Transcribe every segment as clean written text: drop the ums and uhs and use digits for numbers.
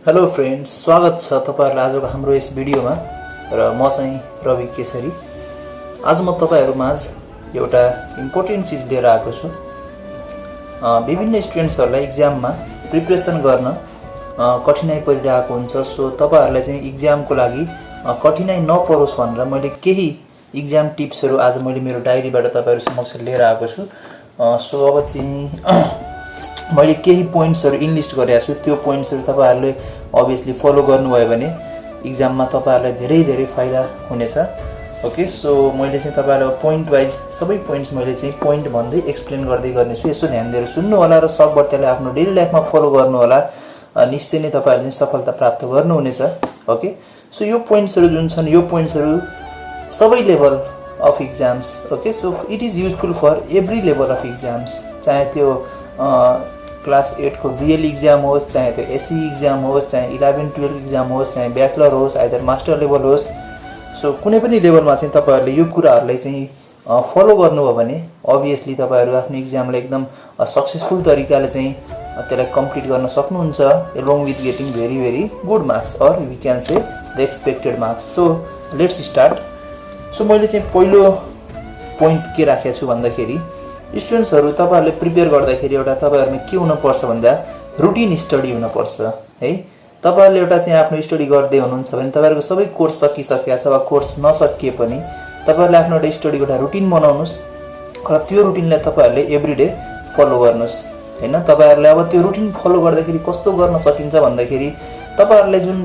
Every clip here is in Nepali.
हेलो फ्रेन्ड्स, स्वागत छ तपाईहरुलाई आजको हाम्रो यस भिडियोमा र म चाहिँ रवि केसरी। आज म तपाईहरुमाझ एउटा इम्पोर्टेन्ट चीज लिएर आएको छु। विभिन्न स्टुडेन्ट्सहरुलाई एक्जाममा प्रिपरेसन गर्न कठिनाइ परिरहेको हुन्छ। सो तपाईहरुलाई चाहिँ एक्जामको लागि कठिनाइ नपरोस् भनेर मैले केही एक्जाम टिप्सहरु आज मैले मेरो डायरीबाट तपाईहरु समक्ष लिएर आएको छु। सो अब चाहिँ मैले केही पोइन्ट्सहरु इनलिस्ट गरेको छु। त्यो पोइन्ट्सहरु तपाईहरुले अभियसली फलो गर्नुभयो भने एक्जाममा तपाईहरुलाई धेरै फाइदा हुनेछ। ओके, सो मैले चाहिँ तपाईहरुलाई पोइन्ट वाइज सबै पोइन्ट्स मैले चाहिँ पोइन्ट भन्दै एक्सप्लेन गर्दै गर्नेछु। यसो ध्यान दिएर सुन्नु होला र सकभर आफ्नो डेली लाइफमा फलो गर्नु होला। निश्चय नै तपाईहरुले सफलता प्राप्त गर्नुहुनेछ। ओके, सो यो पोइन्ट्सहरु जुन छन् यो पोइन्ट्सहरु सबै level of exams. Okay, so it is useful for every level of exams, चाहे त्यो क्लास 8 को डुएल एक्जाम होस्, चाहे त्यो एसई एक्जाम होस्, चाहे 11-12 एक्जाम होस्, चाहे ब्याचलर होस्, आइदर मास्टर लेभल होस्। सो कुनै पनि लेभलमा चाहिँ तपाईहरुले यो कुराहरुलाई चाहिँ फलो गर्नुभयो भने अभियसली तपाईहरु आफ्नो एक्जामलाई एकदम सक्सेसफुल तरिकाले चाहिँ त्यसलाई कम्प्लिट गर्न सक्नुहुन्छ, along with getting very good marks और we can say the expected marks. So let's start. So मैले चाहिँ पहिलो पोइन्ट के राखेको छु भन्दाखेरि स्टुडेन्ट्सहरु तपाईहरुले प्रिपेयर गर्दाखेरि एउटा तपाईहरुमा के हुन पर्छ भन्दा रुटिन स्टडी हुन पर्छ है। तपाईहरुले एउटा चाहिँ आफ्नो स्टडी गर्दै हुनुहुन्छ भने तपाईहरुको सबै कोर्स सकिसकेको छ वा कोर्स नसकिए पनि तपाईहरुले आफ्नो एउटा स्टडीको एउटा रुटिन बनाउनुस् र त्यो रुटिनलाई तपाईहरुले एभ्रीडे फलो गर्नुस् हैन। तपाईहरुले अब त्यो रुटिन फलो गर्दाखेरि कस्तो गर्न सकिन्छ भन्दाखेरि तपाईहरुले जुन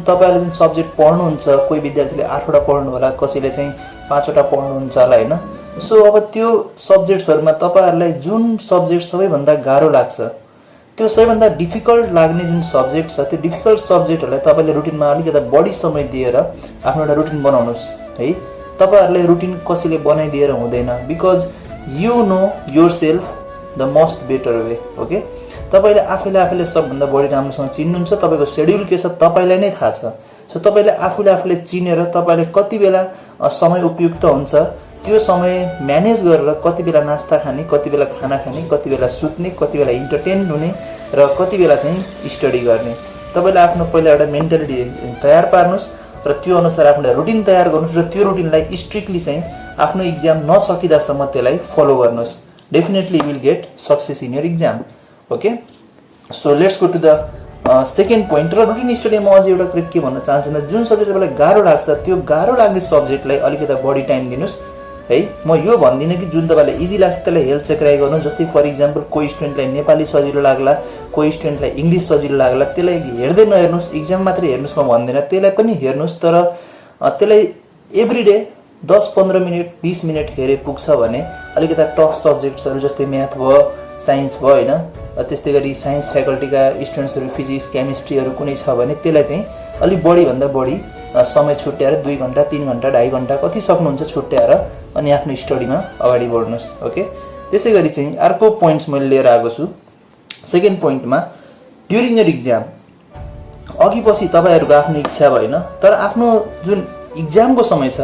सब्जेक्ट पढ्नुहुन्छ, कोही विद्यार्थीले 8 वटा पढ्नु होला, कसैले चाहिँ 5 वटा पढ्नुहुन्छ होला हैन। सो अब त्यो सब्जेक्ट्सहरुमा तपाईहरुलाई जुन सब्जेक्ट सबैभन्दा गाह्रो लाग्छ, त्यो सबैभन्दा डिफिकल्ट लाग्ने जुन सब्जेक्ट छ, त्यो डिफिकल्ट सब्जेक्टहरुलाई तपाईले रुटिनमा अलिकति बढी समय दिएर आफ्नो एउटा रुटिन बनाउनुस् है। तपाईहरुले रुटिन कसैले बनाइदिएर हुँदैन, because you know yourself the most better way. Okay, तपाईले आफैले सबभन्दा बढी राम्रोसँग चिन्नुहुन्छ, तपाईको शेड्युल के छ तपाईलाई नै थाहा छ। सो तपाईले आफूले चिनेर तपाईले कति बेला समय उपयुक्त हुन्छ त्यो समय म्यानेज गरेर कति बेला नास्ता खाने, कति बेला खाना खाने, कति बेला सुत्ने, कति बेला इन्टरटेन हुने र कति बेला चाहिँ स्टडी गर्ने, तपाईले आफ्नो पहिला एउटा मेन्टालिटी तयार पार्नुस् र त्यो अनुसार आफ्नो रुटिन तयार गर्नुस् र त्यो रुटिनलाई स्ट्रिक्टली चाहिँ आफ्नो एक्जाम नसकिदासम्म त्यसलाई फलो गर्नुस्। Definitely will get success in your exam. Okay, so let's go to the second point. र रुटिन स्टडी म अझै एउटा के भन्न चाहन्छु भने जुन सब्जेक्ट तपाईलाई गाह्रो लाग्छ त्यो गाह्रो लाग्ने सब्जेक्टलाई अलिकति बढी टाइम दिनुस् है। म यो भन्दिनँ कि जुन तपाईलाई इजी लाग्छ त्यसलाई हेल्थ चेक ट्राई गर्नु। जस्तै फर एक्जाम्पल कोही स्टुडेन्टलाई नेपाली सजिलो लाग्ला, कोही स्टुडेन्टलाई इंग्लिश सजिलो लाग्ला, त्यसलाई हेर्दै नहेर्नुस्, एक्जाम मात्रै हेर्नुस् म भन्दिनँ, त्यसलाई पनि हेर्नुस्। तर त्यसलाई एभ्रीडे 10-15 मिनेट 20 मिनेट हेरे पुग्छ भने अलिकति टफ सब्जेक्ट्सहरु जस्तै म्याथ भयो, साइन्स भयो हैन, त्यस्तै गरी साइन्स फ्याकल्टीका स्टुडेन्ट्सहरु फिजिक्स केमिस्ट्रीहरु कुनै छ भने त्यसलाई चाहिँ अलि बढी भन्दा बढी समय छुट्याएर 2 घण्टा 3 घण्टा 2.5 घण्टा कति सक्नुहुन्छ छुट्याएर अनि आफ्नो स्टडीमा अगाडि बढ्नुस्। ओके, त्यसैगरी चाहिँ अर्को पोइन्ट्स मैले लिएर आएको छु। सेकेन्ड पोइन्टमा ड्युरिङ योर एक्जाम अघि पछि तपाईहरुको आफ्नो इच्छा भएन, तर आफ्नो जुन एक्जामको समय छ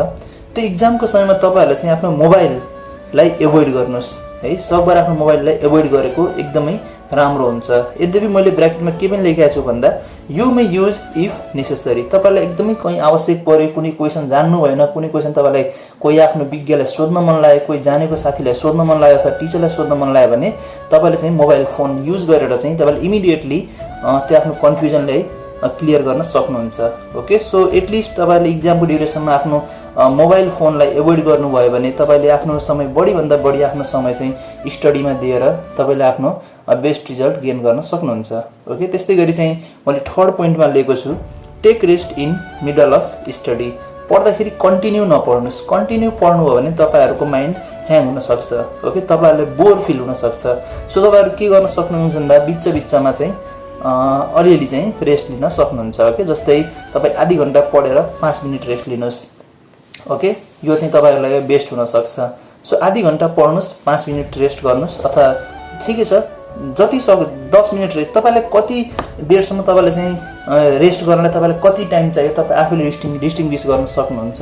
त्यो एक्जामको समयमा तपाईहरुले चाहिँ आफ्नो मोबाइललाई एभोइड गर्नुस् है। सबैबाट आफ्नो मोबाइललाई एभोइड गरेको एकदमै राम्रो हुन्छ। यद्यपि मैले ब्र्याकेटमा के पनि लेखेको छु भन्दा you may use if necessary. तपाईलाई एकदमै कहीं आवश्यक पर्यो, कुनै क्वेशन जान्नु भएन, कुनै क्वेशन तपाईलाई कोही आफ्नो विज्ञलाई सोध्न मन लाग्यो, कोही जानेको साथीलाई सोध्न मन लाग्यो अथवा टिचरलाई सोध्न मन लाग्यो भने तपाईले चाहिँ मोबाइल फोन युज गरेर चाहिँ तपाईले इमिडिएटली त्यो आफ्नो कन्फ्युजनलाई क्लियर गर्न सक्नुहुन्छ। ओके, सो एटलिस्ट तपाईले एक्जामको ड्युरेसनमा आफ्नो मोबाइल फोनलाई एभोइड गर्नुभयो भने तपाईले आफ्नो समय बढी भन्दा बढी आफ्नो समय चाहिँ स्टडीमा दिएर तपाईले आफ्नो बेस्ट रिजल्ट गेन गर्न सक्नुहुन्छ। ओके, त्यस्तै गरी चाहिँ मैले थर्ड पोइन्टमा लेखेको छु take rest in middle of study. पढ्दाखेरि कन्टिन्यू नपढ्नुस्। कन्टिन्यू पढ्नुभयो भने तपाईहरुको माइन्ड ह्याङ हुन सक्छ। ओके, तपाईहरुले बोर फिल हुन सक्छ। सो तपाईहरु के गर्न सक्नुहुन्छ भन्दा बीचमा चाहिँ अलिअलि चाहिँ रेस्ट लिन सक्नुहुन्छ। ओके, जस्तै तपाई आधी घण्टा पढेर 5 मिनेट रेस्ट लिनुस्। ओके, यो चाहिँ तपाईहरुलाई बेस्ट हुन सक्छ। सो आधी घण्टा पढ्नुस्, 5 मिनेट रेस्ट गर्नुस्, अथवा ठिकै छ जति सक्यो 10 मिनेट रेस्ट। तपाईलाई कति बेरसम्म तपाईले चाहिँ रेस्ट गर्नलाई तपाईलाई कति टाइम चाहियो तपाई आफैले डिस्टिंग्विश गर्न सक्नुहुन्छ।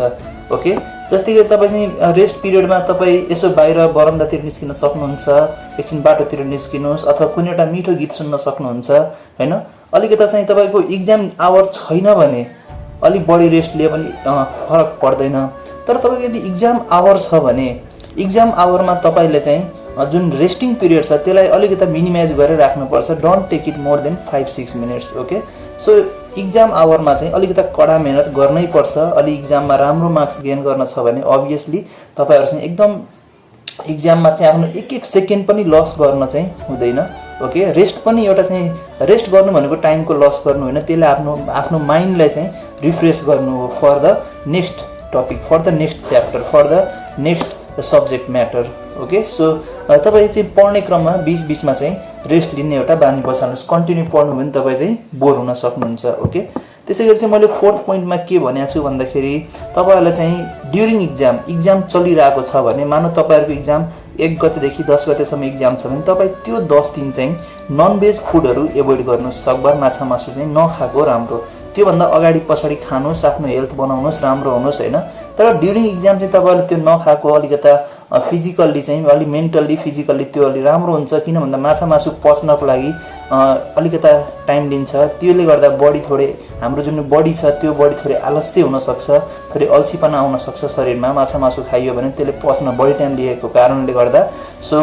ओके, जस्तै कि तपाई चाहिँ रेस्ट पिरियडमा तपाई यसो बाहिर बरन्दातिर निस्किन सक्नुहुन्छ, एकछिन बाटोतिर निस्किनुस्, अथवा कुनै एउटा मिठो गीत सुन्न सक्नुहुन्छ हैन, अलिकता चाहिँ तपाईँको इक्जाम आवर छैन भने अलिक बढी रेस्ट लिए पनि फरक पर्दैन। तर तपाईँको यदि इक्जाम आवर छ भने इक्जाम आवरमा तपाईँले चाहिँ जुन रेस्टिङ पिरियड छ त्यसलाई अलिकता मिनिमाइज गरेर राख्नुपर्छ। Don't take it more than 5-6 minutes. Okay, so exam आवरमा चाहिँ अलिकता कडा मेहनत गर्नै पर्छ। अलि इक्जाममा राम्रो मार्क्स गेन गर्न छ भने अभियसली तपाईँहरू चाहिँ एकदम इक्जाममा चाहिँ आफ्नो एक एक सेकेन्ड पनि लस गर्न चाहिँ हुँदैन। ओके, रेस्ट पनि एउटा चाहिँ रेस्ट गर्नु भनेको टाइमको लस गर्नु होइन, त्यसले आफ्नो माइन्डलाई चाहिँ रिफ्रेस गर्नु हो for the next topic, for the next chapter, for the next subject matter. Okay, so तपाईँ चाहिँ पढ्ने क्रममा बीचमा चाहिँ रेस्ट लिने एउटा बानी बसाल्नुहोस्। कन्टिन्यू पढ्नु भने तपाईँ चाहिँ बोर हुन सक्नुहुन्छ। ओके, त्यसै गरी चाहिँ मैले 4th पोइन्टमा के भनेको छु भन्दाखेरि तपाईँहरूलाई चाहिँ ड्युरिङ इक्जाम चलिरहेको छ भने, मानौ तपाईँहरूको इक्जाम 1 गतेदेखि 10 गतेसम्म इक्जाम छ भने तपाईँ त्यो 10 दिन चाहिँ नन भेज फुडहरू एभोइड गर्नुहोस्। सकभर माछा मासु चाहिँ नखाएको राम्रो। त्योभन्दा अगाडि पछाडि खानुहोस्, आफ्नो हेल्थ बनाउनुहोस्, राम्रो हुनुहोस् होइन। तर ड्युरिङ इक्जाम चाहिँ तपाईँहरूले त्यो नखाएको अलिकता फिजिकल्ली चाहिँ अलि मेन्टल्ली फिजिकल्ली त्यो अलि राम्रो हुन्छ। किन भन्दा माछा मासु पच्नको लागि अलिकता टाइम लिन्छ। त्यसले गर्दा बडी थोरै हाम्रो जुन बडी छ त्यो बडी थोरै आलस्य हुनसक्छ, थोरै अल्छीपना आउन सक्छ शरीरमा। माछा मासु खाइयो भने त्यसले पच्न बढी टाइम लिएको कारणले गर्दा सो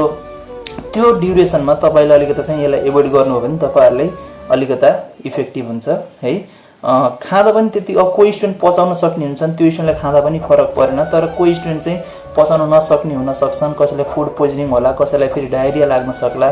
त्यो ड्युरेसनमा तपाईँले अलिकता चाहिँ यसलाई एभोइड गर्नु हो भने तपाईँहरूलाई अलिकता इफेक्टिभ हुन्छ है। खाँदा पनि त्यति कोही स्टुडेन्ट पचाउन सक्ने हुन्छन्, त्यो स्टुडेन्टलाई खाँदा पनि फरक परेन। तर कोही स्टुडेन्ट चाहिँ पचाउन नसक्ने हुन सक्छन्, कसैलाई फुड पोइजनिङ होला, कसैलाई फेरि डायरिया लाग्न सक्ला।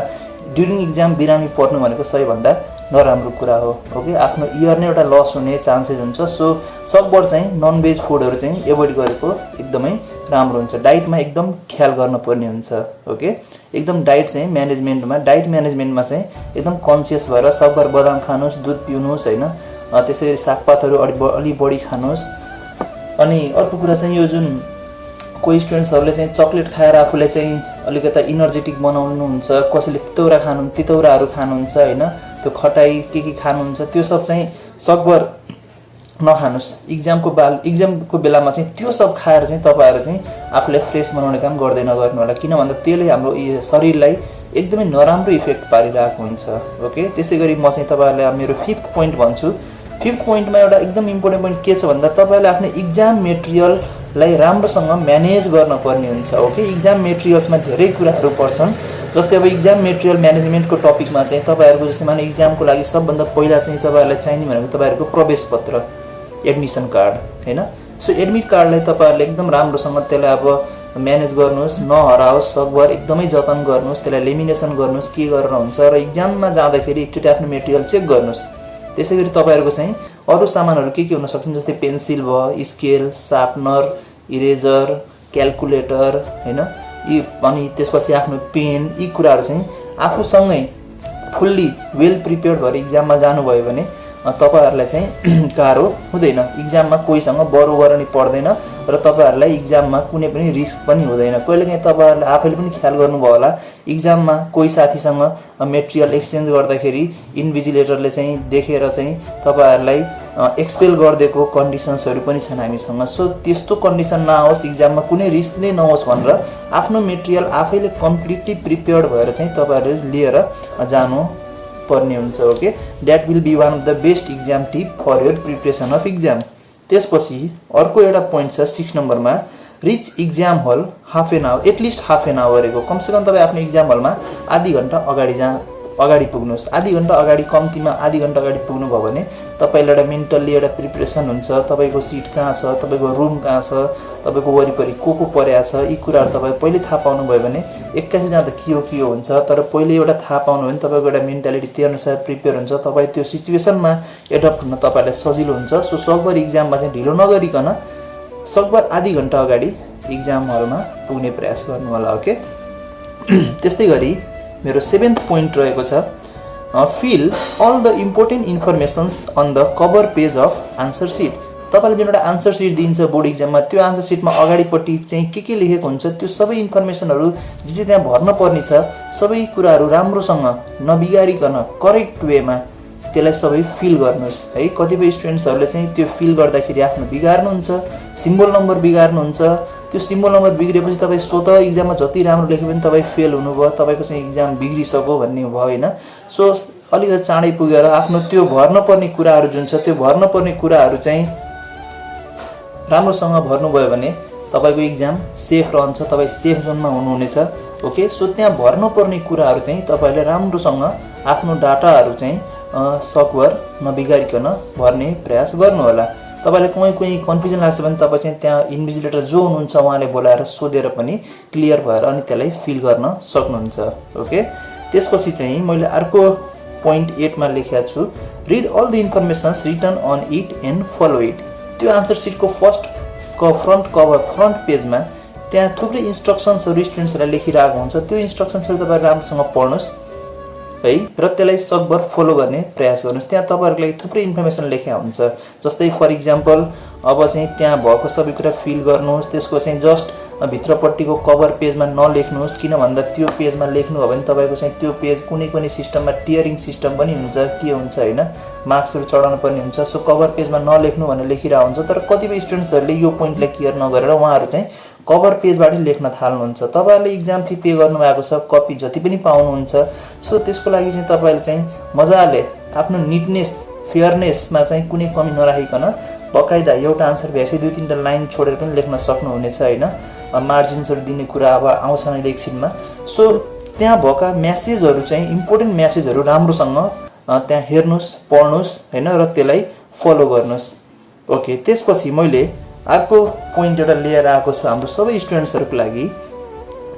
ड्युरिङ इक्जाम बिरामी पर्नु भनेको सबैभन्दा नराम्रो कुरा हो। ओके, आफ्नो इयर नै एउटा लस हुने चान्सेस हुन्छ। सो सकभर चाहिँ नन भेज फुडहरू चाहिँ एभोइड गरेको एकदमै राम्रो हुन्छ। डाइटमा एकदम ख्याल गर्नुपर्ने हुन्छ। ओके, एकदम डाइट म्यानेजमेन्टमा चाहिँ एकदम कन्सियस भएर सकभर बदाम खानुहोस्, दुध पिउनुहोस् होइन। त्यसै गरी सागपातहरू अलि बढी खानुहोस्। अनि अर्को कुरा चाहिँ यो जुन कोही स्टुडेन्ट्सहरूले चाहिँ चक्लेट खाएर आफूलाई चाहिँ अलिकता इनर्जेटिक बनाउनुहुन्छ, कसैले तितौराहरू खानुहुन्छ होइन, त्यो खटाई के खानुहुन्छ, त्यो सब चाहिँ सकभर नखानुहोस्। इक्जामको बेलामा चाहिँ त्यो सब खाएर चाहिँ तपाईँहरू चाहिँ आफूलाई फ्रेस बनाउने काम गर्नु होला। किन भन्दा त्यसले हाम्रो शरीरलाई एकदमै नराम्रो इफेक्ट पारिरहेको हुन्छ। ओके, त्यसै गरी म चाहिँ तपाईँहरूलाई मेरो 5th पोइन्ट भन्छु। 5th पोइन्टमा एउटा एकदम इम्पोर्टेन्ट पोइन्ट के छ भन्दा तपाईँले आफ्नो इक्जाम मेटेरियललाई राम्रोसँग म्यानेज गर्न पर्ने हुन्छ। ओके, इक्जाम मेटेरियल्समा धेरै कुराहरू पर्छन्। जस्तै अब इक्जाम मेटेरियल म्यानेजमेन्टको टपिकमा चाहिँ तपाईँहरूको जस्तै माने इक्जामको लागि सबभन्दा पहिला चाहिँ तपाईँहरूलाई चाहिने भनेको तपाईँहरूको प्रवेश पत्र, एडमिसन कार्ड होइन। सो एडमिट कार्डलाई तपाईँहरूले एकदम राम्रोसँग त्यसलाई अब म्यानेज गर्नुहोस्, नहराओस्, सकभर एकदमै जतन गर्नुहोस्, त्यसलाई लेमिनेसन गर्नुहोस् के गरेर हुन्छ। र इक्जाममा जाँदाखेरि एकचोटि आफ्नो मेटेरियल चेक गर्नुहोस्। त्यसै गरी तपाईँहरूको चाहिँ अरू सामानहरू के हुन सक्छन्, जस्तै पेन्सिल भयो, स्केल, सार्पनर, इरेजर, क्यालकुलेटर होइन, यी अनि त्यसपछि आफ्नो पेन, यी कुराहरू चाहिँ आफूसँगै फुल्ली वेल प्रिपेयर्ड भएर इक्जाममा जानुभयो भने तपाईँहरूलाई चाहिँ गाह्रो हुँदैन। इक्जाममा कोहीसँग बरोबरनी पर्दैन र तपाईँहरूलाई इक्जाममा कुनै पनि रिस्क पनि हुँदैन। कहिलेकाहीँ तपाईँहरूले आफैले पनि ख्याल गर्नुभयो होला, इक्जाममा कोही साथीसँग मेटेरियल एक्सचेन्ज गर्दाखेरि इन्भिजिलेटरले चाहिँ देखेर चाहिँ तपाईँहरूलाई एक्सपेल गरिदिएको कन्डिसन्सहरू पनि छन् हामीसँग। सो त्यस्तो कन्डिसन नआओस्, इक्जाममा कुनै रिस्क नै नहोस् भनेर आफ्नो मेटेरियल आफैले कम्प्लिटली प्रिपेयर्ड भएर चाहिँ तपाईँहरूले लिएर जानु पर्ने हुन्छ। Okay, that will be one of the best exam tip for your preparation of exam. त्यसपछि अर्को एउटा पोइन्ट छ 6 नम्बरमा, reach exam hall at least half an आवरको। कमसेकम तपाईँ आफ्नो इक्जाम हलमा आधी घन्टा अगाडि पुग्नुहोस्। आधी घन्टा अगाडि, कम्तीमा आधी घन्टा अगाडि पुग्नुभयो भने तपाईँलाई एउटा मेन्टल्ली एउटा प्रिपरेसन हुन्छ। तपाईँको सिट कहाँ छ, तपाईँको रुम कहाँ छ, तपाईँको वरिपरि को पर्या छ, यी कुराहरू तपाईँ पहिले थाहा पाउनुभयो भने एक्कासी जाँदा के हो हुन्छ। तर पहिले एउटा थाहा पाउनु भने तपाईँको एउटा मेन्टालिटी त्यो अनुसार प्रिपेयर हुन्छ। तपाईँ त्यो सिचुएसनमा एडप्ट हुन तपाईँलाई सजिलो हुन्छ। सो सकभर इक्जाममा चाहिँ ढिलो नगरिकन सकभर आधी घन्टा अगाडि इक्जाम हलमा पुग्ने प्रयास गर्नु होला। ओके, त्यस्तै गरी मेरो 7th पोइन्ट रहेको छ, fill all the important informations on the cover page of answer sheet. तपाईँले जुन एउटा आन्सर सिट दिन्छ बोर्ड इक्जाममा, त्यो आन्सर सिटमा अगाडिपट्टि चाहिँ के लेखेको हुन्छ त्यो सबै इन्फर्मेसनहरू जे चाहिँ त्यहाँ भर्न पर्ने छ, सबै कुराहरू राम्रोसँग नबिगारिकन करेक्ट वेमा त्यसलाई सबै फिल गर्नुहोस् है। कतिपय स्टुडेन्ट्सहरूले चाहिँ त्यो फिल गर्दाखेरि आफ्नो बिगार्नुहुन्छ, सिम्बल नम्बर बिगार्नुहुन्छ। त्यो सिम्बल नम्बर बिग्रेपछि तपाईँ स्वतः इक्जाममा जति राम्रो लेख्यो भने तपाईँ फेल हुनुभयो, तपाईँको चाहिँ इक्जाम बिग्रिसक्यो भन्ने भयो होइन। सो अलिकति चाँडै पुगेर आफ्नो त्यो भर्नुपर्ने कुराहरू जुन छ त्यो भर्नुपर्ने कुराहरू चाहिँ राम्रोसँग भर्नुभयो भने तपाईको एक्जाम सेफ रहन्छ, तपाई सेफ जोनमा हुनुहुनेछ। ओके, सो त्यहाँ भर्नुपर्ने कुराहरू चाहिँ तपाईले राम्रोसँग आफ्नो डाटाहरू चाहिँ सकभर नबिगारिकन भर्ने प्रयास गर्नुहोला। तपाईलाई कुनै कन्फ्युजन लाग्छ भने तपाई चाहिँ त्यहाँ इन्भिजिलेटर जो हुनुहुन्छ उहाँले बोलाएर सोधेर पनि क्लियर भएर अनि त्यसलाई फिल गर्न सक्नुहुन्छ। ओके, त्यसपछि चाहिँ मैले अर्को पोइन्ट 8 मा लेखेको छु, read all the informations written on it and follow it. त्यो आन्सर सिटको फ्रन्ट पेजमा त्यहाँ थुप्रै इन्स्ट्रक्सन्सहरू स्टुडेन्ट्सहरूलाई लेखिरहेको हुन्छ। त्यो इन्स्ट्रक्सन्सहरू तपाईँ राम्रोसँग पढ्नुहोस् है र त्यसलाई सकभर फलो गर्ने प्रयास गर्नुहोस्। त्यहाँ तपाईँहरूको लागि थुप्रै इन्फर्मेसन लेखेको हुन्छ। जस्तै फर इक्जाम्पल अब चाहिँ त्यहाँ भएको सबै कुरा फिल गर्नुहोस्, त्यसको चाहिँ जस्ट भित्रपट्टिको कभर पेजमा नलेख्नुहोस्, किन भन्दा त्यो पेजमा लेख्नु हो भने तपाईँको चाहिँ त्यो पेज कुनै सिस्टममा टियरिङ सिस्टम पनि हुन्छ, के हुन्छ होइन, मार्क्सहरू चढाउनु पर्ने हुन्छ। सो कभर पेजमा नलेख्नु भनेर लेखिरहेको हुन्छ, तर कतिपय स्टुडेन्ट्सहरूले यो पोइन्टलाई क्लियर नगरेर उहाँहरू चाहिँ कभर पेजबाटै लेख्न थाल्नुहुन्छ। तपाईँहरूले इक्जाम फी पे गर्नुभएको छ, कपी जति पनि पाउनुहुन्छ। सो त्यसको लागि चाहिँ तपाईँले चाहिँ मजाले आफ्नो निटनेस फेयरनेसमा चाहिँ कुनै कमी नराखिकन बकाइदा एउटा आन्सर भ्याएपछि 2-3 लाइन छोडेर पनि लेख्न सक्नुहुनेछ होइन। मार्जिन्सहरू दिने कुरा अब आउँछ नै लेक्चरमा। सो त्यहाँ भएका म्यासेजहरू चाहिँ इम्पोर्टेन्ट म्यासेजहरू राम्रोसँग त्यहाँ हेर्नुहोस्, पढ्नुहोस् होइन र त्यसलाई फलो गर्नुहोस्। ओके, त्यसपछि मैले अर्को पोइन्ट एउटा लिएर आएको छु हाम्रो सबै स्टुडेन्ट्सहरूको लागि।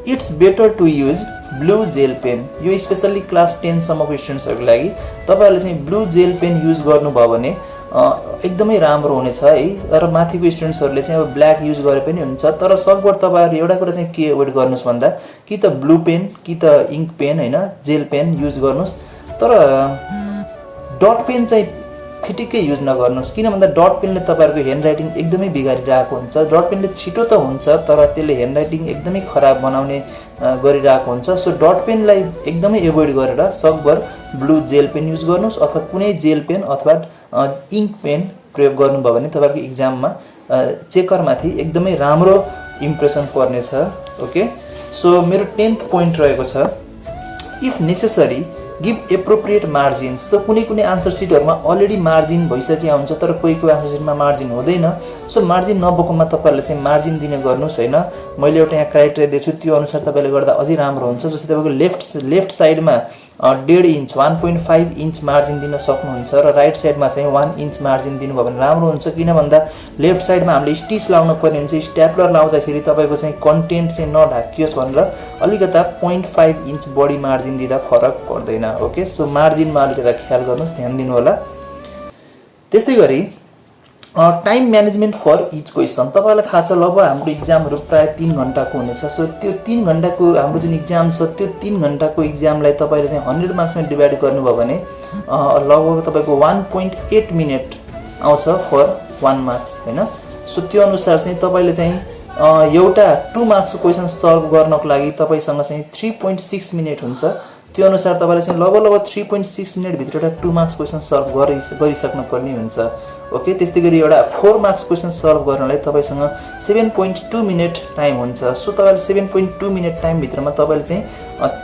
It's better to use blue gel pen. यो स्पेसल्ली क्लास 10 सम्मको स्टुडेन्ट्सहरूको लागि तपाईहरुले चाहिँ ब्लू जेल पेन युज गर्नुभयो भने एकदमै राम्रो हुनेछ है। र माथिको स्टुडेन्ट्सहरूले चाहिँ अब ब्ल्याक युज गरे पनि हुन्छ, तर सकभर तपाईहरु एउटा कुरा चाहिँ के अभोइड गर्नुस् भन्दा कि त ब्लू पेन कि त इङ्क पेन हैन जेल पेन युज गर्नुस्, तर डट पेन चाहिँ फिटिकै युज नगर्नुस्। किन भन्दा डट पेनले तपाईहरुको ह्यान्डराइटिङ एकदमै बिगारिरहेको हुन्छ। डट पेनले छिटो त हुन्छ तर त्यसले ह्यान्डराइटिङ एकदमै खराब बनाउने गरिरहेको हुन्छ। सो डट पेनलाई एकदमै एभोइड गरेर सकभर ब्लू जेल पेन युज गर्नुस् अथवा कुनै जेल पेन अथवा इङ्क पेन प्रयोग गर्नुभयो भने तपाईहरुको एक्जाममा चेकरमाथि एकदमै राम्रो इम्प्रेसन पर्नेछ। ओके, सो मेरो 10th पोइन्ट रहेको छ, if necessary give appropriate margins. So कुनै आन्सर सिटहरुमा अलरेडी मार्जिन भइसकेको हुन्छ तर कोही आन्सर सिटमा मार्जिन हुँदैन। सो मार्जिन नभएकोमा तपाईहरुले चाहिँ मार्जिन दिने गर्नुस् हैन। मैले एउटा यहाँ क्राइटेरिया दिएको छु, त्यो अनुसार तपाईले गर्दा अझै राम्रो हुन्छ। जस्तै तपाईको लेफ्ट साइडमा 1.5 इन्च 1.5 इन्च मार्जिन दिन सक्नुहुन्छ र राइट साइडमा चाहिँ 1 इन्च मार्जिन दिनुभयो भने राम्रो हुन्छ। किन भन्दा लेफ्ट साइडमा हामीले स्टिच लाउनु पर्ने हुन्छ, स्ट्याप्लर लाउँदाखेरि तपाईको चाहिँ कन्टेन्ट चाहिँ नढाकियोस् भनेर अलिकता 0.5 इन्च बढी मार्जिन दिँदा फरक पर्दैन। ओके, सो मार्जिनमा अलिकता ख्याल गर्नुस्, ध्यान दिनु होला। त्यस्तै गरी time management for each question. तपाईलाई थाहा छ लगभग हाम्रो एक्जामहरु प्राय 3 घण्टाको हुनेछ। सो त्यो 3 घण्टाको हाम्रो जुन एक्जाम छ त्यो 3 घण्टाको एक्जामलाई तपाईले चाहिँ 100 मार्क्समा डिभाइड गर्नुभयो भने लगभग तपाईको 1.8 मिनेट आउँछ फर 1 मार्क्स हैन। सो त्यो अनुसार चाहिँ तपाईले चाहिँ एउटा 2 मार्क्सको क्वेसन सल्भ गर्नको लागि तपाईसँग चाहिँ 3.6 मिनेट हुन्छ। त्यो अनुसार तपाईले चाहिँ लगभग 3.6 मिनेट भित्र एउटा 2 मार्क्स क्वेसन सल्भ गरिसक्नु पर्ने हुन्छ। ओके, त्यस्तै गरी एउटा 4 मार्क्स क्वेसन सल्भ गर्नलाई तपाईसँग 7.2 मिनेट टाइम हुन्छ। सो तपाईले 7.2 मिनेट टाइम भित्रमा तपाईले चाहिँ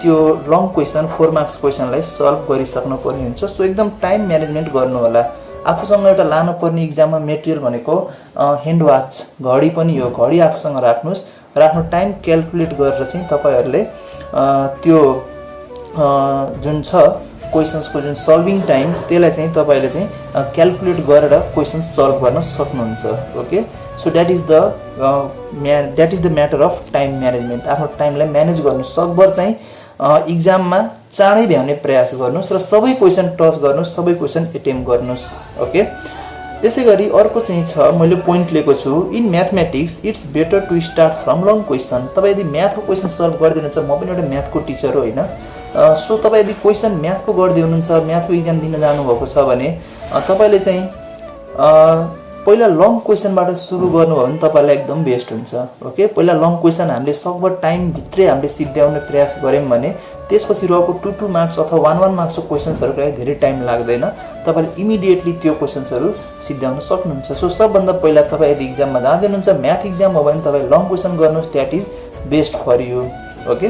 त्यो लङ क्वेसन 4 मार्क्स क्वेसनलाई सल्भ गरिसक्नु पर्ने हुन्छ। सो एकदम टाइम म्यानेजमेन्ट गर्नु होला। आफूसँग एउटा लानु पर्ने एक्जाममा मेटेरियल भनेको ह्यान्ड वाच घडी पनि हो, घडी आफूसँग राख्नुस् र आफ्नो टाइम क्याल्कुलेट गरेर चाहिँ तपाईहरुले त्यो जुन छ क्वेसन्सको जुन सल्भिङ टाइम त्यसलाई चाहिँ तपाईले चाहिँ क्याल्कुलेट गरेर क्वेसन सल्भ गर्न सक्नुहुन्छ। Okay, so that is the matter of time management. आफ्नो टाइमलाई म्यानेज गर्नु सकभर चाहिँ एक्जाममा चाँडै भ्याउने प्रयास गर्नुस् र सबै क्वेसन टच गर्नुस्, सबै क्वेसन एटेम्प्ट गर्नुस्। ओके, त्यसै गरी अर्को चाहिँ छ, मैले पोइन्ट लिएको छु, in mathematics it's better to start from long question. तपाईँ यदि म्याथको क्वेसन सल्भ गरिदिनुहुन्छ, म पनि एउटा म्याथको टिचर हो होइन। सो तपाईँ यदि क्वेसन म्याथको गर्दै हुनुहुन्छ, म्याथको एक्जाम दिन जानुभएको छ भने तपाईले चाहिँ पहिला लङ क्वेसनबाट सुरु गर्नुभयो भने तपाईलाई एकदम बेस्ट हुन्छ। ओके, पहिला लङ क्वेसन हामीले सकभर टाइम भित्रै हामीले सिद्ध्याउने प्रयास गर्यौं भने त्यसपछि रहेको 2 मार्क्स अथवा 1 मार्क्सको क्वेसन्सहरुको लागि धेरै टाइम लाग्दैन। तपाईले इमिडिएटली त्यो क्वेसन्सहरु सिद्ध्याउन सक्नुहुन्छ। सो सबभन्दा पहिला तपाई यदि एक्जाममा जाँदै हुनुहुन्छ, म्याथ एक्जाम हो भने तपाई लङ क्वेसन गर्नुस्, that is best for you. Okay,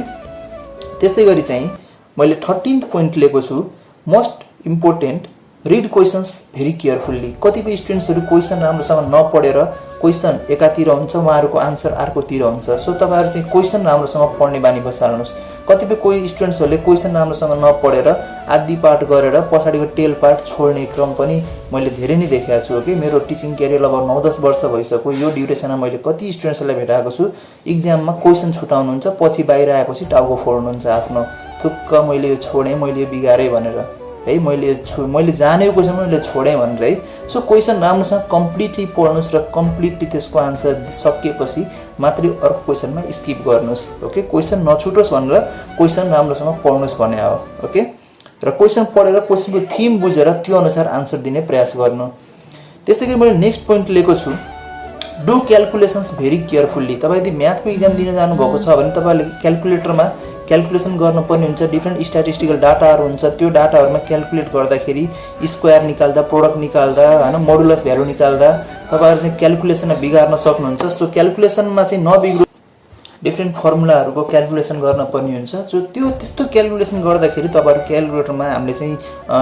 त्यस्तै गरी चाहिँ मैले 13th पोइन्ट लिएको छु, must important read questions very carefully. कतिपय स्टुडेन्ट्सहरू क्वेसन राम्रोसँग नपढेर क्वेसन एकातिर हुन्छ, उहाँहरूको आन्सर अर्कोतिर हुन्छ। सो तपाईँहरू चाहिँ क्वेसन राम्रोसँग पढ्ने बानी बसाल्नुहोस्। कतिपय कोही स्टुडेन्ट्सहरूले क्वेसन राम्रोसँग नपढेर आधी पार्ट गरेर पछाडिको टेल पार्ट छोड्ने क्रम पनि मैले धेरै नै देखेको छु। ओके, मेरो टिचिङ क्यारियर लगभग 9-10 वर्ष भइसक्यो। यो ड्युरेसनमा मैले कति स्टुडेन्ट्सहरूलाई भेटाएको छु, इक्जाममा क्वेसन छुटाउनुहुन्छ, पछि बाहिर आएपछि टाउको फोड्नुहुन्छ आफ्नो, थुक्क मैले यो छोडेँ, मैले यो बिगारेँ भनेर है, मैले जानेको क्वेसन मैले छोडेँ भनेर है। सो क्वेसन राम्रोसँग कम्प्लिटली पढ्नुहोस् र कम्प्लिटली त्यसको आन्सर सकिएपछि मात्रै अर्को क्वेसनमा स्किप गर्नुहोस्। ओके, क्वेसन नछुटोस् भनेर क्वेसन राम्रोसँग पढ्नुहोस् भने हो। ओके, र क्वेसन पढेर क्वेसनको थिम बुझेर त्यो अनुसार आन्सर दिने प्रयास गर्नु। त्यस्तै गरी मैले नेक्स्ट पोइन्ट लिएको छु, डु क्यालकुलेसन्स भेरी केयरफुल्ली। तपाईँ यदि म्याथको इक्जाम दिन जानुभएको छ भने तपाईँले क्यालकुलेटरमा क्यालकुलेसन गर्नुपर्ने हुन्छ। डिफ्रेन्ट स्ट्याटिस्टिकल डाटाहरू हुन्छ, त्यो डाटाहरूमा क्यालकुलेट गर्दाखेरि स्क्वायर निकाल्दा, प्रोडक्ट निकाल्दा होइन, मोडुलस भ्यालु निकाल्दा तपाईँहरू चाहिँ क्यालकुलेसनमा बिगार्न सक्नुहुन्छ। सो क्यालकुलेसनमा चाहिँ नबिग्रो, डिफ्रेन्ट फर्मुलाहरूको क्यालकुलेसन गर्नुपर्ने हुन्छ। सो त्यस्तो क्यालकुलेसन गर्दाखेरि तपाईँहरू क्यालकुलेटरमा हामीले चाहिँ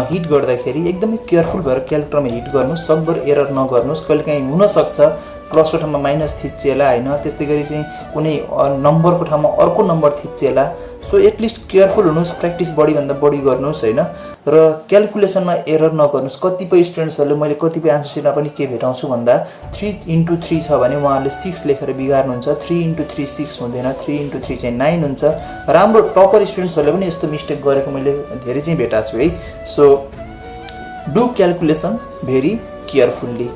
हिट गर्दाखेरि एकदमै केयरफुल भएर क्यालकुलेटरमा हिट गर्नुहोस्, सकभर एरर नगर्नुहोस्। कहिलेकाहीँ हुनसक्छ प्लसको ठाउँमा माइनस थिच्चेला होइन, त्यस्तै गरी चाहिँ कुनै नम्बरको ठाउँमा अर्को नम्बर थिच्चेला। सो एटलिस्ट केयरफुल हुनुहोस्, प्र्याक्टिस बढीभन्दा बढी गर्नुहोस् होइन, र क्यालकुलेसनमा एरर नगर्नुहोस्। कतिपय स्टुडेन्ट्सहरूले मैले कतिपय आन्सर सिटमा पनि के भेटाउँछु भन्दा 3x3 छ भने उहाँहरूले 6 लेखेर बिगार्नुहुन्छ। 3x3 6 हुँदैन, 3x3 चाहिँ 9 हुन्छ। राम्रो टपर स्टुडेन्ट्सहरूले पनि यस्तो मिस्टेक गरेको मैले धेरै चाहिँ भेटाएको छु है। So do calculation very carefully.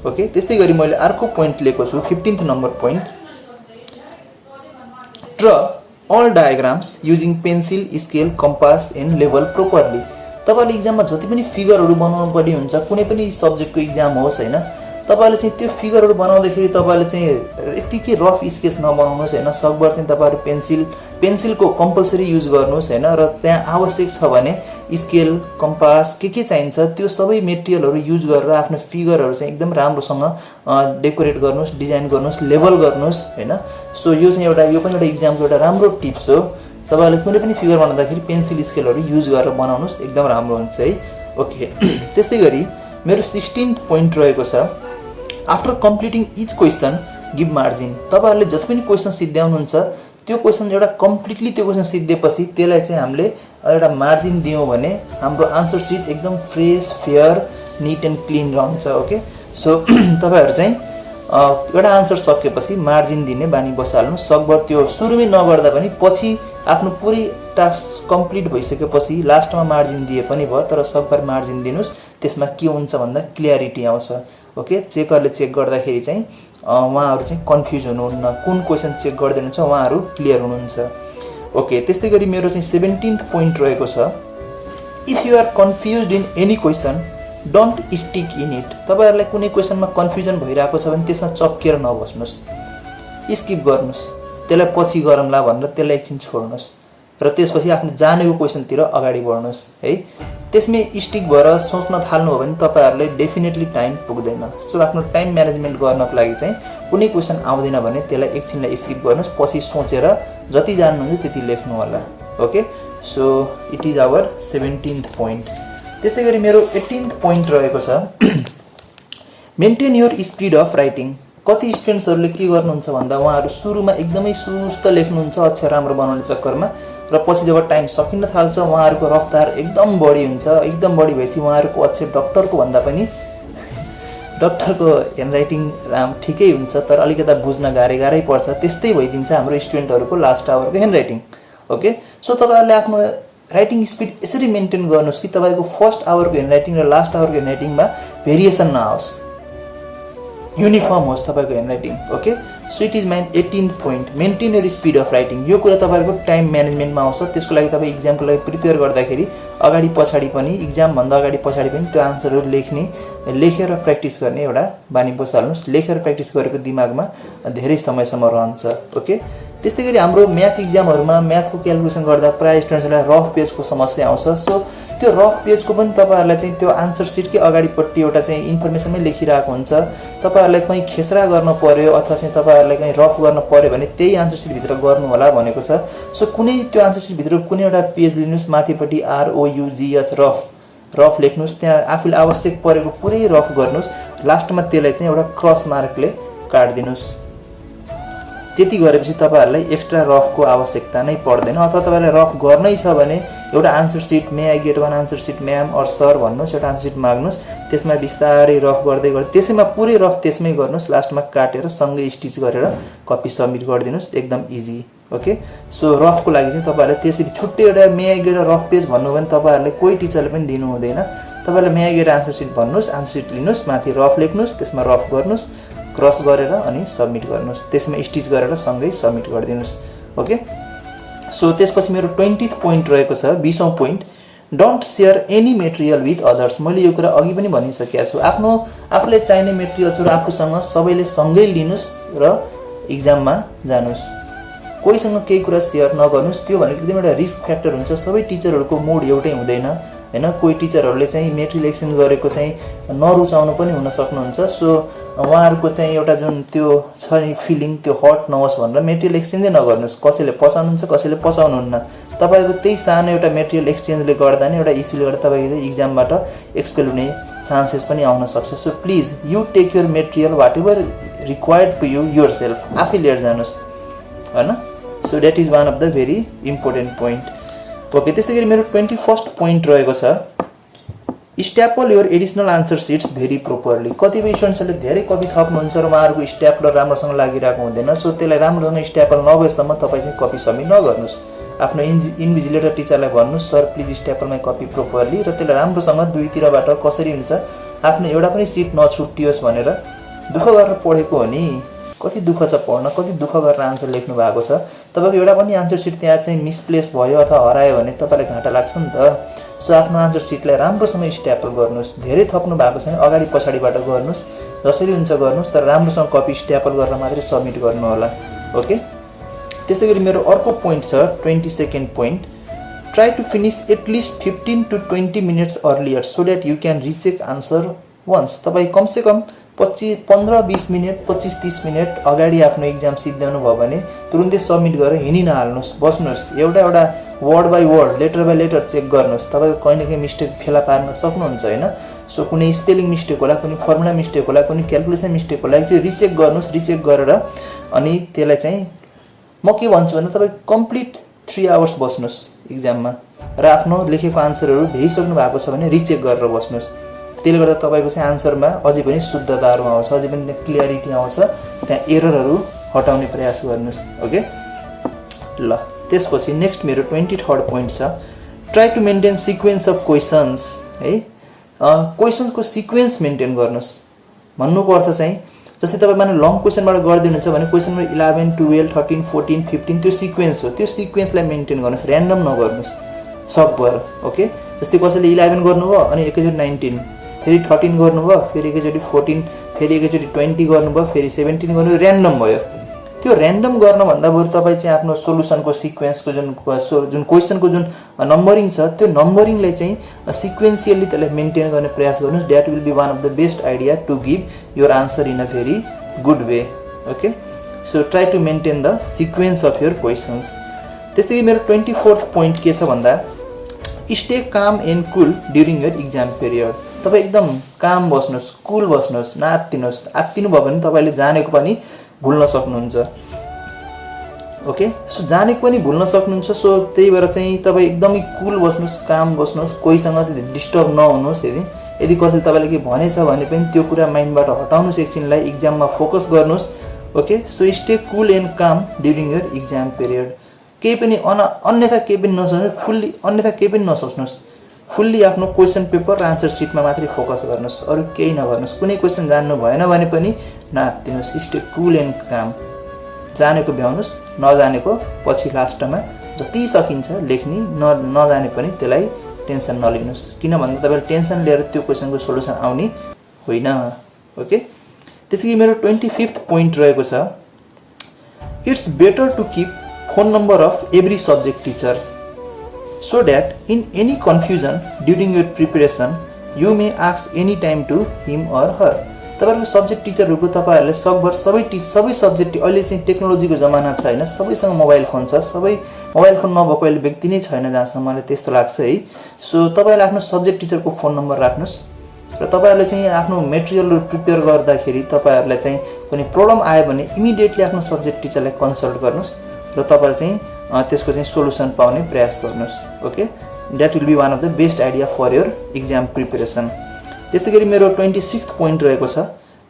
Okay, त्यस्तै गरी मैले अर्को पोइन्ट लिएको छु, 15th number point, draw all diagrams using pencil, scale, compass and level properly. तपाईँले इक्जाममा जति पनि फिगरहरू बनाउनु पर्ने हुन्छ, कुनै पनि सब्जेक्टको इक्जाम होस् होइन, तपाईँले चाहिँ त्यो फिगरहरू बनाउँदाखेरि तपाईँले चाहिँ यतिकै रफ स्केच नबनाउनुहोस् होइन। सकभर चाहिँ तपाईँहरू पेन्सिलको कम्पलसरी युज गर्नुहोस् होइन, र त्यहाँ आवश्यक छ भने स्केल, कम्पास के चाहिन्छ त्यो सबै मेटेरियलहरू युज गरेर आफ्नो फिगरहरू चाहिँ एकदम राम्रोसँग डेकोरेट गर्नुहोस्, डिजाइन गर्नुहोस्, लेबल गर्नुहोस् होइन। सो यो चाहिँ यो पनि एउटा इक्जामको एउटा राम्रो टिप्स हो। तपाईँले कुनै पनि फिगर बनाउँदाखेरि पेन्सिल, स्केलहरू युज गरेर बनाउनुहोस्, एकदम राम्रो हुन्छ है। ओके, त्यस्तै गरी मेरो 16th पोइन्ट रहेको छ, after completing each question give margin. तपाईँहरूले जति पनि क्वेसन सिद्ध्याउनुहुन्छ त्यो क्वेसन एउटा कम्प्लिटली त्यो क्वेसन सिद्धिएपछि त्यसलाई चाहिँ हामीले एउटा मार्जिन दियौँ भने हाम्रो आन्सर सिट एकदम fresh, fair, neat and clean रहन्छ। ओके, सो तपाईँहरू चाहिँ एउटा आन्सर सकेपछि मार्जिन दिने बानी बसाल्नु। सकभर त्यो सुरुमै नगर्दा पनि पछि आफ्नो पुरै टास्क कम्प्लिट भइसकेपछि लास्टमा मार्जिन दिए पनि भयो, तर सकभर मार्जिन दिनुहोस्। त्यसमा के हुन्छ भन्दा क्लियरिटी आउँछ। ओके, चेकरले चेक गर्दाखेरि चाहिँ उहाँहरू चाहिँ कन्फ्युज हुनुहुन्न, कुन क्वेसन चेक गर्दैनुहुन्छ उहाँहरू क्लियर हुनुहुन्छ। ओके, त्यस्तै गरी मेरो चाहिँ 17th पोइन्ट रहेको छ, if you are confuse in any question don't stick in it. तपाईँहरूलाई कुनै क्वेसनमा कन्फ्युजन भइरहेको छ भने त्यसमा चप्किएर नबस्नुहोस्, स्किप गर्नुहोस्, त्यसलाई पछि गरौँला भनेर त्यसलाई एकछिन छोड्नुहोस् र त्यसपछि आफ्नो जानेको क्वेसनतिर अगाडि बढ्नुहोस् है। त्यसमै स्टिक भएर सोच्न थाल्नु हो भने तपाईँहरूले डेफिनेटली टाइम पुग्दैन। सो आफ्नो टाइम म्यानेजमेन्ट गर्नको लागि चाहिँ कुनै क्वेसन आउँदैन भने त्यसलाई एकछिनलाई स्किप गर्नुहोस्, पछि सोचेर जति जान्नुहुन्छ त्यति लेख्नु होला। Okay, so it is our 17th point. त्यस्तै गरी मेरो 18th पोइन्ट रहेको छ, maintain your speed of writing. कति स्टुडेन्ट्सहरूले के गर्नुहुन्छ भन्दा उहाँहरू सुरुमा एकदमै सुस्त लेख्नुहुन्छ अक्षर राम्रो बनाउने चक्करमा, र पछि जब टाइम सकिन थाल्छ उहाँहरूको रफ्तार एकदम बढी हुन्छ। एकदम बढी भएपछि उहाँहरूको अक्षर डक्टरको भन्दा पनि डक्टरको ह्यान्डराइटिङ ठिकै हुन्छ, तर अलिकति बुझ्न गाह्रै पर्छ। त्यस्तै भइदिन्छ हाम्रो स्टुडेन्टहरूको लास्ट आवरको ह्यान्डराइटिङ। ओके, सो तपाईँहरूले आफ्नो राइटिङ स्पिड यसरी मेन्टेन गर्नुहोस् कि तपाईँको फर्स्ट आवरको ह्यान्डराइटिङ र लास्ट आवरको ह्यान्डराइटिङमा भेरिएसन नआओस्, युनिफर्म होस् तपाईँको handwriting. Okay, so it is my 18th point, maintain your speed of writing. यो कुरा तपाईँको टाइम म्यानेजमेन्टमा आउँछ। त्यसको लागि तपाईँ इक्जामको लागि प्रिपेयर गर्दाखेरि अगाडि पछाडि पनि, इक्जामभन्दा अगाडि पछाडि पनि त्यो आन्सरहरू लेखेर प्र्याक्टिस गर्ने एउटा बानी बसाल्नुहोस्। लेखेर प्र्याक्टिस गरेको दिमागमा धेरै समयसम्म रहन्छ। ओके, त्यस्तै गरी हाम्रो म्याथ इक्जामहरूमा म्याथको क्यालकुलेसन गर्दा प्रायः स्टुडेन्ट्सहरूलाई रफ पेजको समस्या आउँछ। सो त्यो रफ पेजको पनि तपाईँहरूलाई चाहिँ त्यो आन्सर सिटकै अगाडिपट्टि एउटा चाहिँ इन्फर्मेसनमै लेखिरहेको हुन्छ। तपाईँहरूलाई कहीँ खेसरा गर्न पर्यो अथवा चाहिँ तपाईँहरूलाई कहीँ रफ गर्न पर्यो भने त्यही आन्सर सिटभित्र गर्नु होला भनेको छ। सो कुनै त्यो आन्सर सिटभित्र कुनै एउटा पेज लिनुहोस्, माथिपट्टि ROUGH रफ रफ लेख्नुस्, त्यहाँ आफूले आवश्यक परेको पुरै रफ गर्नुस्, लास्टमा त्यसलाई चाहिँ एउटा क्रस मार्कले काट्दिनुस्। त्यति गरेपछि तपाईहरुलाई एक्स्ट्रा रफको आवश्यकता नै पर्दैन। अथवा तपाईलाई रफ गर्नै छ भने एउटा answer sheet may I get one answer sheet ma'am or sir भन्नुस्, एउटा आन्सर सिट माग्नुस्, त्यसमा बिस्तारै रफ गर्दै त्यसैमा पुरै रफ त्यसमै गर्नुस्, लास्टमा काटेर सँगै स्टिच गरेर कपी सबमिट गरिदिनुस्, एकदम इजी। ओके, सो रफको लागि चाहिँ तपाईहरुले त्यसरी छुट्टै एउटा may I get rough page भन्नु भने तपाईहरुले कोही टिचरले पनि दिनु हुँदैन। तपाईले may I get answer sheet भन्नुस्, आन्सर सिट लिनुस्, माथि रफ लेख्नुस्, त्यसमा रफ गर्नुस्, क्रस गरेर अनि सबमिट गर्नुस्, त्यसमा स्टिच गरेर सँगै सबमिट गरिदिनुस्। ओके, सो त्यसपछि मेरो 20th पोइन्ट रहेको छ, 20औं point, don't share any material with others. मैले यो कुरा अघि पनि भनिसकेको छु, आफूले चाहिने मेटेरियल्सहरु आफूसँग सबैले सँगै लिनुस् र एक्जाममा जानुस्। कोहीसँग केही कुरा शेयर नगर्नुस्, त्यो भनेको एकदम एउटा रिस्क फ्याक्टर हुन्छ। सबै टिचरहरुको मुड एउटै हुँदैन हैन, कोही टिचरहरुले चाहिँ मेटेरियल एक्सचेन्ज गरेको चाहिँ नरुचाउनु पनि हुन सक्नुहुन्छ। सो उहाँहरुको चाहिँ एउटा जुन त्यो छ नि फिलिङ, त्यो हट नहोस् भनेर मेटेरियल एक्सचेन्जै नगर्नुस्। कसैले पचाउनुहुन्छ, कसैले पचाउनुहुन्न। तपाईको त्यही सानो एउटा मेटेरियल एक्सचेन्जले गर्दा नै एउटा इस्युले गर्दा तपाईको एक्जामबाट एक्सपेल हुने चान्सेस पनि आउन सक्छ। So please you take your material whatever required to you yourself, आफै लिएर जानुस् हैन। So that is one of the very important point. Okay, त्यसैगरी मेरो 21st पोइन्ट रहेको छ, staple your additional answer sheets very properly. कतिपय स्टुडेन्ट्सले धेरै कपी थप्नुहुन्छ र उहाँहरुको स्ट्यापलर राम्रोसँग लागिरहेको हुँदैन। सो त्यसलाई राम्रोसँग स्ट्यापल नभएसम्म तपाईं चाहिँ कपी सबमिट नगर्नुस्। आफ्नो इन्भिजिलेटर टिचरलाई भन्नुस्, sir please staple my copy properly, र त्यसलाई राम्रोसँग दुईतिरबाट कसरी हुन्छ आफ्नो एउटा पनि सिट नछुट्टियोस् भनेर दुःख गरेर पढेको हो नि। कति दुःख छ पढ्न, कति दुःख गरेर आन्सर लेख्नु भएको छ। तपाईको एउटा पनि आन्सर सिट त्यहाँ चाहिँ मिसप्लेस भयो अथवा हरायो भने तपाईलाई घाटा लाग्छ नि त। सो आफ्नो आन्सर सिटलाई राम्रोसँग स्ट्यापल गर्नुस्। धेरै थप्नु भएको छैन, अगाडि पछाडिबाट गर्नुस्, जसरी हुन्छ गर्नुस्, तर राम्रोसँग कपी स्ट्यापल गरेर मात्रै सबमिट गर्नु होला। ओके, त्यसैगरी मेरो अर्को पोइन्ट छ 22nd point, try to finish at least 15 to 20 minutes earlier so that you can recheck answer once. तपाई कमसे कम 15-20 मिनट 25-30 मिनट अगाडि आफ्नो एक्जाम सिद्ध्याउनु भयो भने तुरुन्तै सबमिट गरेर हिँडि नहाल्नुस्, बस्नुस्, एउटा word by word, letter by letter check गर्नुस्। तपाईको कहीं न कहीं मिस्टेक फेला पार्न सक्नुहुन्छ हैन। सो कुनै स्पेलिङ मिस्टेक होला, कुनै फर्मुला मिस्टेक होला, कुनै क्याल्कुलेसन मिस्टेक होला, त्यो रिचेक गर्नुस्। रिचेक गरेर अनि त्यसलाई चाहिँ म के भन्छु भने तपाई कम्प्लिट 3 आवर्स बस्नुस् एक्जाममा र आफ्नो लेखेको आन्सरहरु भ्याइसक्नु भएको छ भने रिचेक गरेर बस्नुस्। त्यसले गर्दा तपाईको चाहिँ आन्सरमा अझै पनि शुद्धताहरु आउँछ, अझै पनि क्लियरिटी आउँछ, त्यहाँ एररहरु हटाउने प्रयास गर्नुस्। ओके, ल त्यसपछि नेक्स्ट मेरो 23rd पोइन्ट छ, try to maintain sequence of questions है। क्वेशन्सको सिक्वेन्स मेन्टेन गर्नुस्। भन्नुको अर्थ चाहिँ जस्तै तपाई माने लङ क्वेशनबाट गर्दिनुहुन्छ भने क्वेशन नम्बर 11, 12, 13, 14, 15 त्यो सिक्वेन्स हो। त्यो सिक्वेन्सलाई मेन्टेन गर्नुस्, र्यान्डम नगर्नुस् सबभर। ओके, जस्तै कसैले 11 गर्नुभयो अनि एकैचोटी 19, फेरि 13 गर्नुभयो, फेरि एकैचोटी 14, फेरि एकैचोटी 20 गर्नुभयो, फेरि 17 गर्नुभयो, र्यान्डम भयो। त्यो र्यान्डम गर्न भन्दा बरु तपाई चाहिँ आफ्नो सोलुसनको सिक्वेन्सको जुन क्वेशनको जुन नम्बरिङ छ त्यो नम्बरिङलाई चाहिँ सिक्वेन्शियली त्यसलाई मेन्टेन गर्ने प्रयास गर्नुस्। That will be one of the best idea to give your answer in a very good way. Okay, so try to maintain the sequence of your questions. त्यसैगरी मेरो 24th पोइन्ट के छ भन्दा, stay calm and cool during your exam period. तपाई एकदम काम बस्नुस्, कुल बस्नुस्, नआत्तिनुस्। आत्तिनु भयो भने तपाईले जानेको पनि भुल्न सक्नुहुन्छ। ओके, सो जानेको पनि भुल्न सक्नुहुन्छ। सो त्यही भएर चाहिँ तपाई एकदमै कुल बस्नुस्, काम बस्नुस्, कोहीसँग चाहिँ डिस्टर्ब नहुनुस्। यदि कसैले तपाईले के भनेछ भने पनि त्यो कुरा माइन्डबाट हटाउनुस्, एकछिनलाई एक्जाममा फोकस गर्नुस्। Okay, so stay Kul and काम ड्युरिङ योर एक्जाम पिरियड। केही पनि अन्यथा केही पनि नसोच्नुस्, अन्यथा केही पनि नसोच्नुस्। फुल्ली आफ्नो क्वेशन पेपर र आन्सर सिटमा मात्रै फोकस गर्नुस्, अरु केही नगर्नुस्। कुनै क्वेशन जान्नु भएन भने पनि नआत्तिनुस्। स्टे कुल एन्ड काम। जानेको भ्याउनुस्, नजानेको पछि लास्टमा जति सकिन्छ लेख्ने, नजाने पनि त्यसलाई टेन्सन नलिनुस्। किन भन्दा तपाईले टेन्सन लिएर त्यो क्वेशनको सोलुसन आउने होइन। ओके, त्यसैगरी मेरो 25th पोइन्ट रहेको छ, it's better to keep phone number of every subject teacher so that in any confusion during your preparation you may ask any time to him or her। तपाईहरुको सब्जेक्ट टिचरहरुको तपाईहरुले सकभर सबै सब्जेक्ट अहिले चाहिँ टेक्नोलोजीको जमाना छ हैन, सबैसँग मोबाइल फोन छ, सबै मोबाइल फोन नभएको अहिले व्यक्ति नै छैन जहाँसम्म मलाई त्यस्तो लाग्छ है। सो तपाईहरुले आफ्नो सब्जेक्ट टिचरको फोन नम्बर राख्नुस् र तपाईहरुले चाहिँ आफ्नो मेटेरियलहरु प्रिपेयर गर्दाखेरि तपाईहरुलाई चाहिँ कुनै प्रब्लम आयो भने इमिडिएटली आफ्नो सब्जेक्ट टिचरलाई कन्सल्ट गर्नुस् र तपाईहरुले चाहिँ त्यसको चाहिँ सोलुसन पाउने प्रयास गर्नुस्। Okay, that will be one of the best idea for your exam preparation. त्यसैगरी मेरो 26th पोइन्ट रहेको छ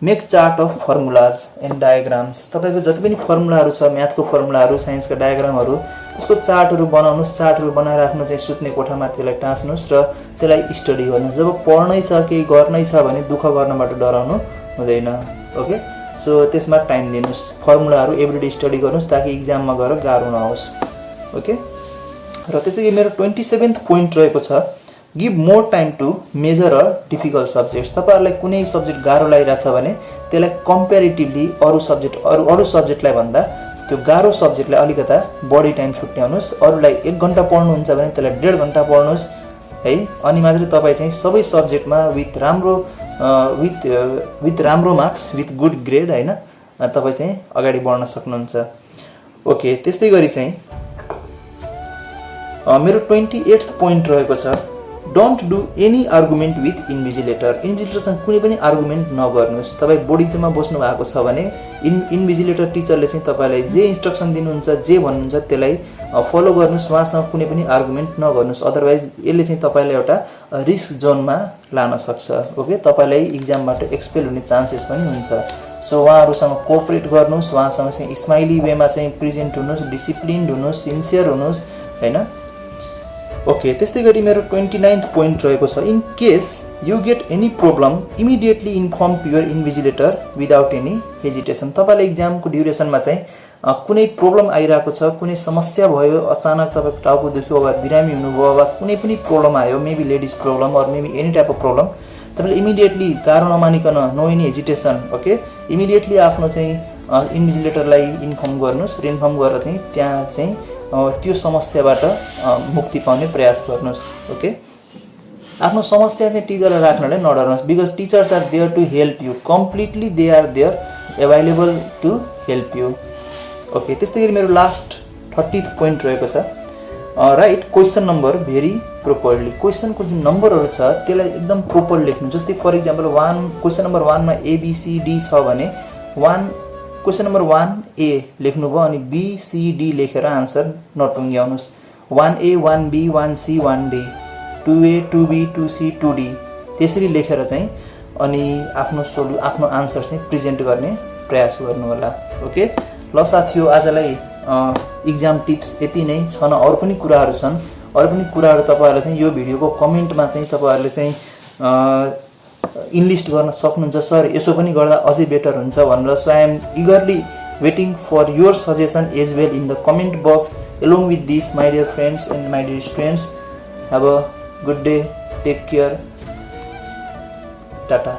make chart of formulas and diagrams. तपाईको जति पनि फर्मुलाहरु छ, म्याथको फर्मुलाहरु, साइन्सका डायग्रामहरु, त्यसको चार्टहरु बनाउनुस्। चार्टहरु बनाएर आफ्नो चाहिँ सुत्ने कोठामा त्यसलाई टाँस्नुस् र त्यसलाई स्टडी गर्नुस्। जब पढ्नै छ, केही गर्नै छ भने दुःख गर्नबाट डराउनु हुँदैन। ओके, सो त्यसमा टाइम दिनुस्, फर्मुलाहरु एभ्रीडे स्टडी गर्नुस् ताकि एक्जाममा गएर गाह्रो नहोस्। ओके, र त्यसैगरी मेरो 27th पोइन्ट रहेको छ give more time to major a difficult subject. तपाईहरुलाई कुनै सब्जेक्ट गाह्रो लागिरहेछ भने त्यसलाई कम्पेरिटिभली अरु सब्जेक्टलाई भन्दा त्यो गाह्रो सब्जेक्टलाई अलिकता बढी टाइम छुट्याउनुस्। अरुलाई 1 घण्टा पढ्नुहुन्छ भने त्यसलाई 1.5 घण्टा पढ्नुस् है। अनि मात्रै तपाई चाहिँ सबै सब्जेक्टमा विथ राम्रो मार्क्स, विथ गुड ग्रेड हैन, तपाई चाहिँ अगाडि बढ्न सक्नुहुन्छ। ओके, त्यस्तै गरी चाहिँ मेरो 28th पोइन्ट रहेको छ don't do any argument with invigilator. इन्भिजिलेटरसँग कुनै पनि आर्गुमेन्ट नगर्नुस्। तपाई बोर्डिङमा बस्नु भएको छ भने इन्भिजिलेटर टिचरले चाहिँ तपाईलाई जे इन्स्ट्रक्सन दिनुहुन्छ, जे भन्नुहुन्छ त्यसलाई फलो गर्नुस्। उहाँसँग कुनै पनि आर्गुमेन्ट नगर्नुस्, अदरवाइज यसले चाहिँ तपाईलाई एउटा रिस्क जोनमा लान सक्छ। ओके, तपाईलाई एक्जामबाट एक्सपेल हुने चान्सेस पनि हुन्छ। सो उहाँहरुसँग कोअपरेट गर्नुस्, उहाँसँग चाहिँ स्माइली वेमा चाहिँ प्रेजेन्ट हुनुस्, डिसिप्लिन्ड हुनुस्, सिन्सियर हुनुस् हैन। ओके, त्यस्तै गरी मेरो 29th पोइन्ट रहेको छ in case you get any problem immediately inform to your invigilator without any hesitation. तपाईले एक्जामको ड्युरेसनमा चाहिँ कुनै प्रब्लम आइरहेको छ, कुनै समस्या भयो, अचानक तपाईको टाउको दुख्यो वा बिरामी हुनुभयो वा कुनै पनि प्रब्लम आयो, maybe ladies problem or maybe any type of problem, तपाईले इमिडिएटली कारण नमानिकन no any hesitation okay immediately आफ्नो चाहिँ इन्भिजिलेटरलाई इन्फर्म गर्नुस् र इन्फर्म गरेर चाहिँ त्यहाँ चाहिँ त्यो समस्याबाट मुक्ति पाउने प्रयास गर्नुस्। ओके, आफ्नो समस्या चाहिँ टिचरलाई राख्नलाई नडराउनुस् because teachers are there to help you completely, they are there available to help you. Okay, त्यस्तै गरी मेरो लास्ट 30th पोइन्ट रहेको छ write question number very properly. क्वेसनको जुन नम्बरहरू छ त्यसलाई एकदम प्रोपर लेख्नु। जस्तै फर इक्जाम्पल क्वेसन नम्बर 1 मा ABCD छ भने क्वेसन नम्बर 1A लेख्नुभयो अनि BCD लेखेर answer नटुङ्ग्याउनुस्। 1A 1B 1C 1D 2A 2B 2C 2D त्यसरी लेखेर चाहिँ अनि आफ्नो आन्सर चाहिँ प्रेजेन्ट गर्ने प्रयास गर्नु होला। ओके, ल साथीहरु, आजलाई एक्जाम टिप्स यति नै छन्। अरु पनि कुराहरु छन्, अरु पनि कुराहरु तपाईहरुले चाहिँ यो भिडियोको कमेन्टमा चाहिँ तपाईहरुले चाहिँ इनलिस्ट गर्न सक्नुहुन्छ। सर यसो पनि गर्दा अझै बेटर हुन्छ भनेर। So I am eagerly waiting for your suggestion as well in the comment box. Along with this, my dear friends and my dear students, have a good day, take care, tata.